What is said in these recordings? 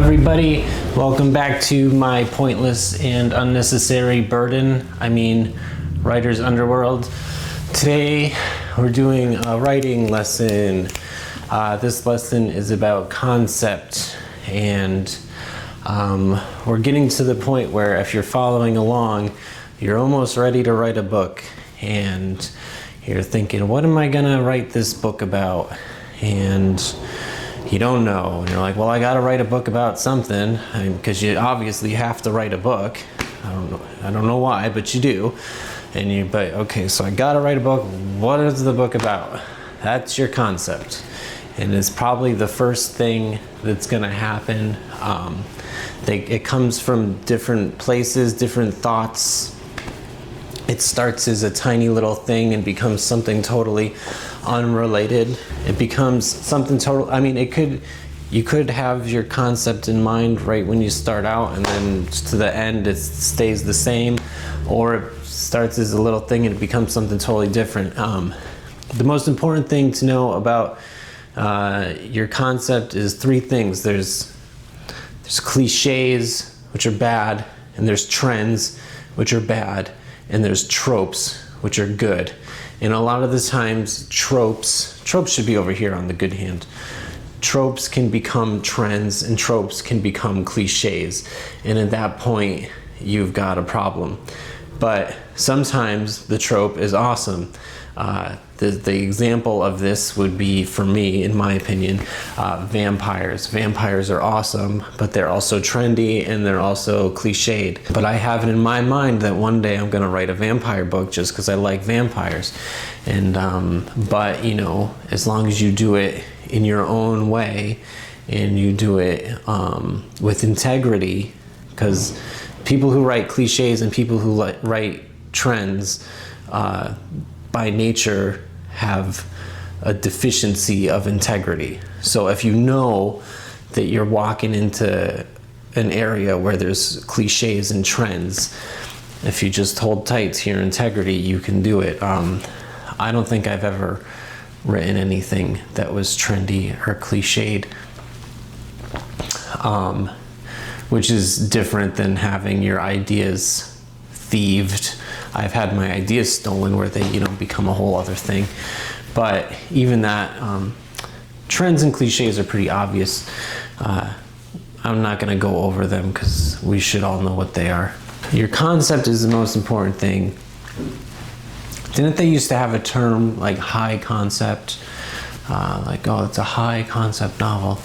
everybody. Welcome back to my pointless and unnecessary burden. Writer's Underworld. Today we're doing a writing lesson. This lesson is about concept, and we're getting to the point where if you're following along, you're almost ready to write a book, and you're thinking, what am I gonna write this book about? And you don't know, and you're like, well, I gotta write a book about something, because you obviously have to write a book. I don't know why, but you do. But okay, so I gotta write a book. What is the book about? That's your concept, and it's probably the first thing that's gonna happen. It comes from different places, different thoughts. It starts as a tiny little thing and becomes something totally unrelated. It becomes something total. You could have your concept in mind right when you start out, and then to the end it stays the same, or it starts as a little thing and it becomes something totally different. The most important thing to know about your concept is three things. There's cliches, which are bad, and there's trends, which are bad, and there's tropes, which are good. And a lot of the times, tropes should be over here on the good hand. Tropes can become trends, and tropes can become cliches. And at that point, you've got a problem. But sometimes the trope is awesome. The example of this would be, for me, in my opinion, vampires. Vampires are awesome, but they're also trendy and they're also cliched. But I have it in my mind that one day I'm gonna write a vampire book just because I like vampires. And but as long as you do it in your own way and you do it with integrity, because people who write cliches and people who write trends by nature have a deficiency of integrity. So if you know that you're walking into an area where there's cliches and trends, if you just hold tight to your integrity, you can do it. I don't think I've ever written anything that was trendy or cliched, which is different than having your ideas thieved. I've had my ideas stolen where they become a whole other thing. But even that, trends and cliches are pretty obvious. I'm not going to go over them because we should all know what they are. Your concept is the most important thing. Didn't they used to have a term like high concept? It's a high concept novel.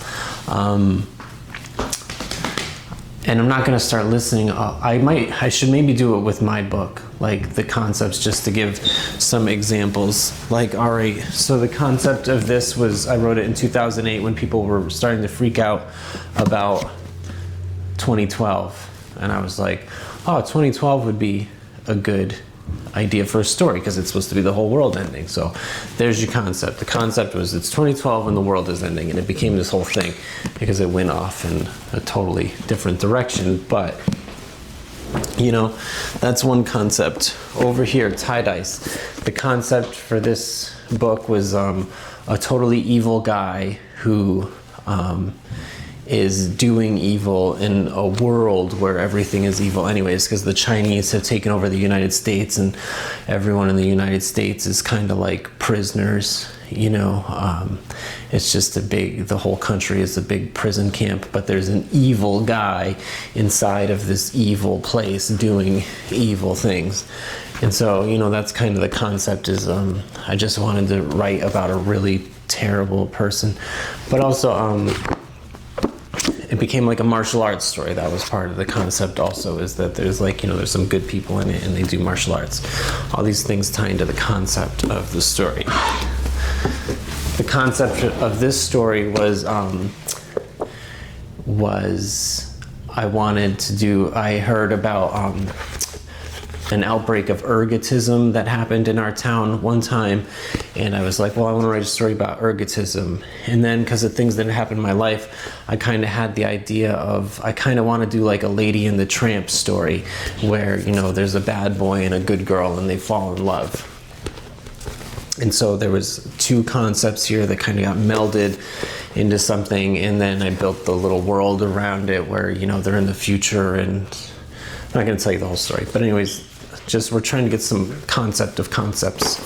And I'm not going to start listening. I should maybe do it with my book, like the concepts, just to give some examples. Alright, so the concept of this was, I wrote it in 2008 when people were starting to freak out about 2012. And I was like, 2012 would be a good idea for a story because it's supposed to be the whole world ending. So there's your concept. The concept was it's 2012 and the world is ending, and it became this whole thing because it went off in a totally different direction. But that's one concept. Over here, Tie Dice. The concept for this book was a totally evil guy who is doing evil in a world where everything is evil anyways, because the Chinese have taken over the United States, and everyone in the United States is kind of like prisoners. It's just the whole country is a big prison camp, but there's an evil guy inside of this evil place doing evil things. And so, that's kind of the concept is, I just wanted to write about a really terrible person, but also, it became like a martial arts story. That was part of the concept also, is that there's there's some good people in it and they do martial arts. All these things tie into the concept of the story. The concept of this story was I heard about an outbreak of ergotism that happened in our town one time, and I was like, well, I want to write a story about ergotism. And then because of things that had happened in my life, I kind of had the idea of, I kind of want to do like a Lady and the Tramp story where there's a bad boy and a good girl and they fall in love. And so there was two concepts here that kind of got melded into something, and then I built the little world around it where, you know, they're in the future, and I'm not going to tell you the whole story. But anyways, just we're trying to get some concept of concepts.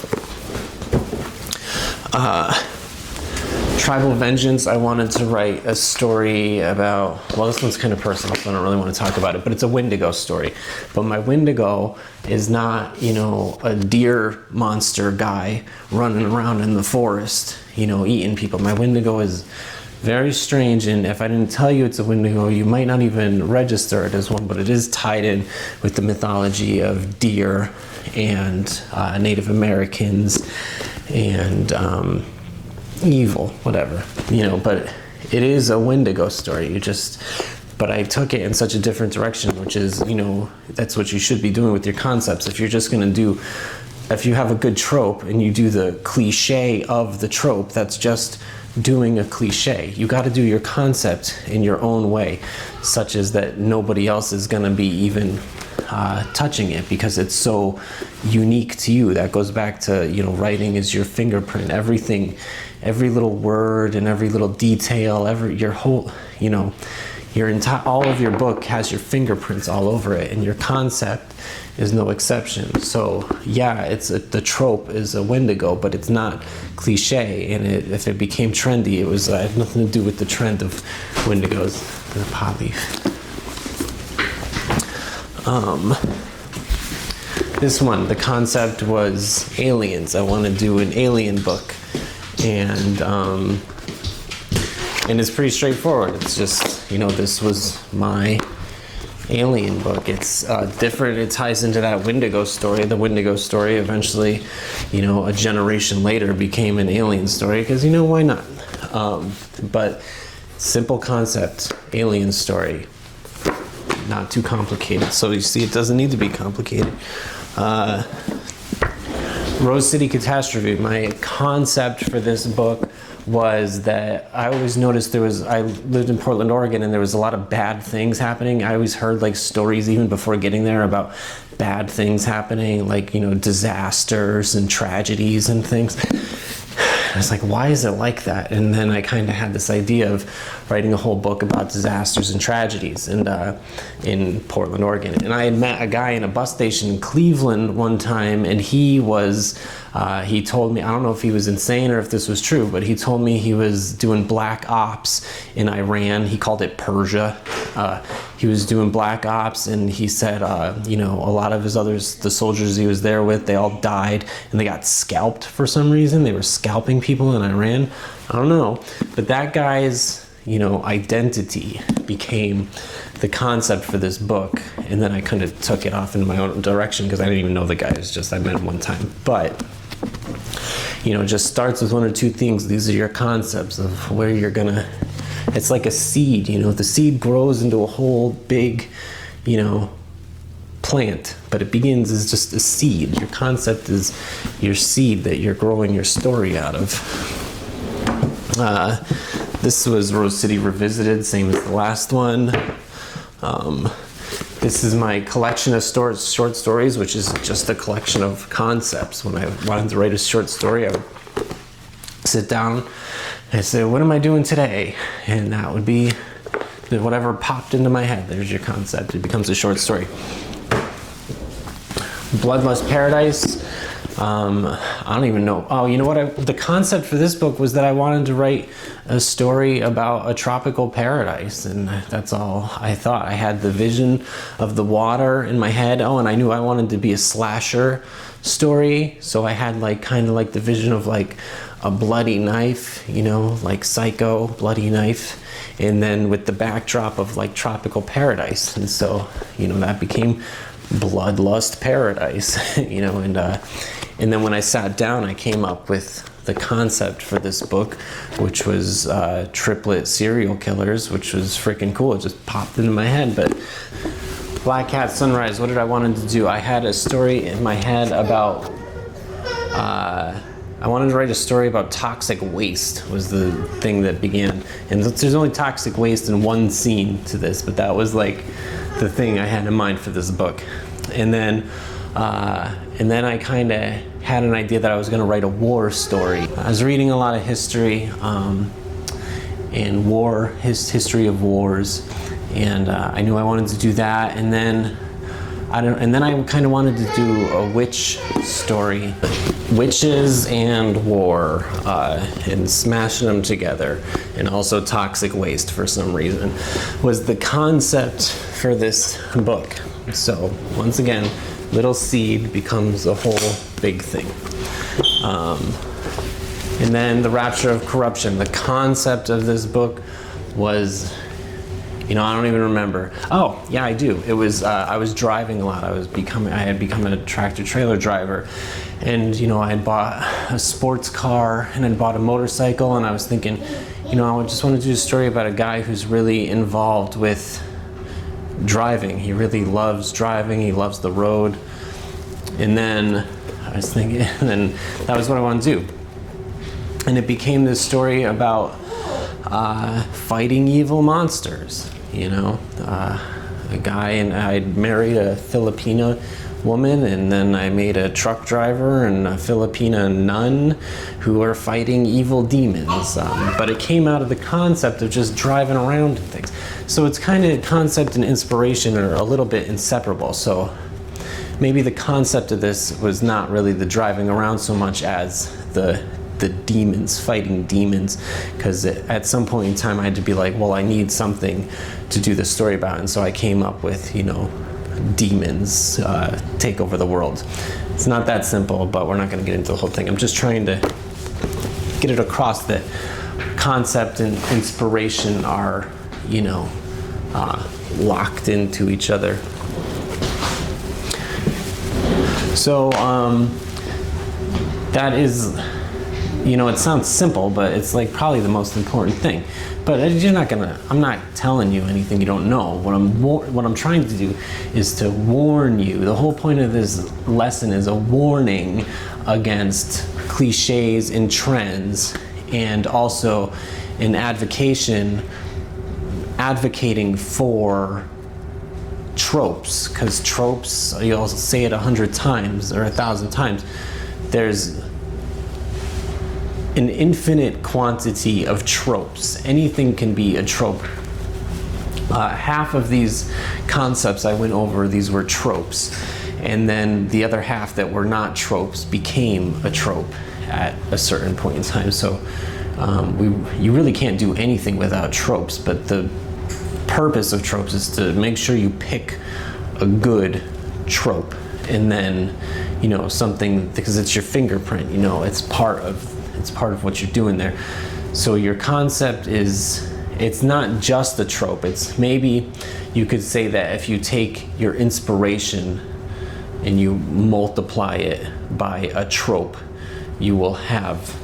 Tribal Vengeance, I wanted to write a story about, well, this one's kind of personal, so I don't really want to talk about it, but it's a Wendigo story. But my Wendigo is not, you know, a deer monster guy running around in the forest, you know, eating people. My Wendigo is very strange, and if I didn't tell you it's a Wendigo, you might not even register it as one, but it is tied in with the mythology of deer and Native Americans and evil, whatever, you know, but it is a Wendigo story. But I took it in such a different direction, which is, you know, that's what you should be doing with your concepts. If you're just going to do, if you have a good trope and you do the cliche of the trope, that's just doing a cliche. You got to do your concept in your own way, such as that nobody else is going to be even touching it because it's so unique to you. That goes back to, you know, writing is your fingerprint. Everything, every little word and every little detail, your whole, you know, your entire, all of your book has your fingerprints all over it, and your concept is no exception. So yeah, the trope is a Wendigo, but it's not cliche. And if it became trendy, it had nothing to do with the trend of Wendigos. The pot leaf. This one, the concept was aliens. I want to do an alien book, and it's pretty straightforward. It's just, you know, this was my alien book. It's different. It ties into that Wendigo story. The Wendigo story eventually, you know, a generation later became an alien story because, you know, why not? But simple concept, alien story. Not too complicated. So you see, it doesn't need to be complicated. Rose City Catastrophe. My concept for this book was that I always noticed I lived in Portland, Oregon, and there was a lot of bad things happening. I always heard like stories even before getting there about bad things happening, like, you know, disasters and tragedies and things. I was like, why is it like that? And then I kind of had this idea of writing a whole book about disasters and tragedies in Portland, Oregon. And I had met a guy in a bus station in Cleveland one time, and he told me, I don't know if he was insane or if this was true, but he told me he was doing black ops in Iran. He called it Persia. He was doing black ops, and he said, you know, a lot of the soldiers he was there with, they all died, and they got scalped for some reason. They were scalping people in Iran. I don't know, but that guy's, you know, identity became the concept for this book, and then I kind of took it off in my own direction because I didn't even know the guy. It was just I met him one time. But, you know, it just starts with one or two things. These are your concepts of where you're gonna. It's like a seed, you know. The seed grows into a whole big, you know, plant, but it begins as just a seed. Your concept is your seed that you're growing your story out of. This was Rose City Revisited, same as the last one. This is my collection of short stories, which is just a collection of concepts. When I wanted to write a short story, I would sit down and say, what am I doing today? And that would be whatever popped into my head. There's your concept. It becomes a short story. Bloodlust Paradise. I don't even know. Oh, you know what? The concept for this book was that I wanted to write a story about a tropical paradise, and that's all I thought. I had the vision of the water in my head. Oh, and I knew I wanted to be a slasher story, so I had like kind of like the vision of like a bloody knife, you know, like Psycho, bloody knife, and then with the backdrop of like tropical paradise, and so, you know, that became Bloodlust Paradise, you know, and then when I sat down, I came up with the concept for this book, which was triplet serial killers, which was freaking cool. It just popped into my head. But Black Cat Sunrise, what did I want to do? I had a story in my head about, I wanted to write a story about toxic waste was the thing that began. And there's only toxic waste in one scene to this, but that was like the thing I had in mind for this book. And then And then I kind of had an idea that I was going to write a war story. I was reading a lot of history and history of wars, and I knew I wanted to do that. And then I kind of wanted to do a witch story, witches and war, and smashing them together, and also toxic waste for some reason was the concept for this book. So once again, little seed becomes a whole big thing. And then the rapture of corruption. The concept of this book was, I don't even remember. Oh, yeah, I do. It was, I was driving a lot. I had become a tractor trailer driver. And, I had bought a sports car and had bought a motorcycle. And I was thinking, I just wanted to do a story about a guy who's really involved with driving. He really loves driving. He loves the road. And then I was thinking, and then that was what I wanted to do. And it became this story about fighting evil monsters. A guy, and I'd married a Filipina woman, and then I made a truck driver and a Filipina nun who are fighting evil demons. But it came out of the concept of just driving around and things. So it's kind of concept and inspiration are a little bit inseparable. So maybe the concept of this was not really the driving around so much as the demons, fighting demons, because at some point in time I had to be like, well, I need something to do this story about, and so I came up with, demons take over the world. It's not that simple, but we're not going to get into the whole thing. I'm just trying to get it across that concept and inspiration are, locked into each other. So that is, it sounds simple, but it's like probably the most important thing. But I'm not telling you anything you don't know. What I'm trying to do is to warn you. The whole point of this lesson is a warning against cliches and trends, and also an advocating for tropes, because tropes, you'll say it 100 times or 1,000 times. There's an infinite quantity of tropes. Anything can be a trope. Half of these concepts I went over, these were tropes. And then the other half that were not tropes became a trope at a certain point in time. So you really can't do anything without tropes, but the purpose of tropes is to make sure you pick a good trope, and then something, because it's your fingerprint, it's part of what you're doing there. So your concept is, it's not just a trope. It's, maybe you could say that if you take your inspiration and you multiply it by a trope, you will have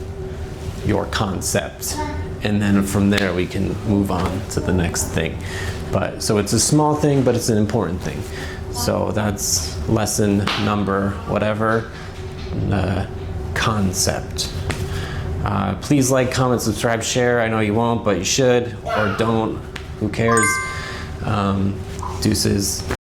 your concept. And then from there we can move on to the next thing. But so it's a small thing, but it's an important thing. So that's lesson number whatever, concept. Please like, comment, subscribe, share. I know you won't, but you should, or don't. Who cares? Deuces.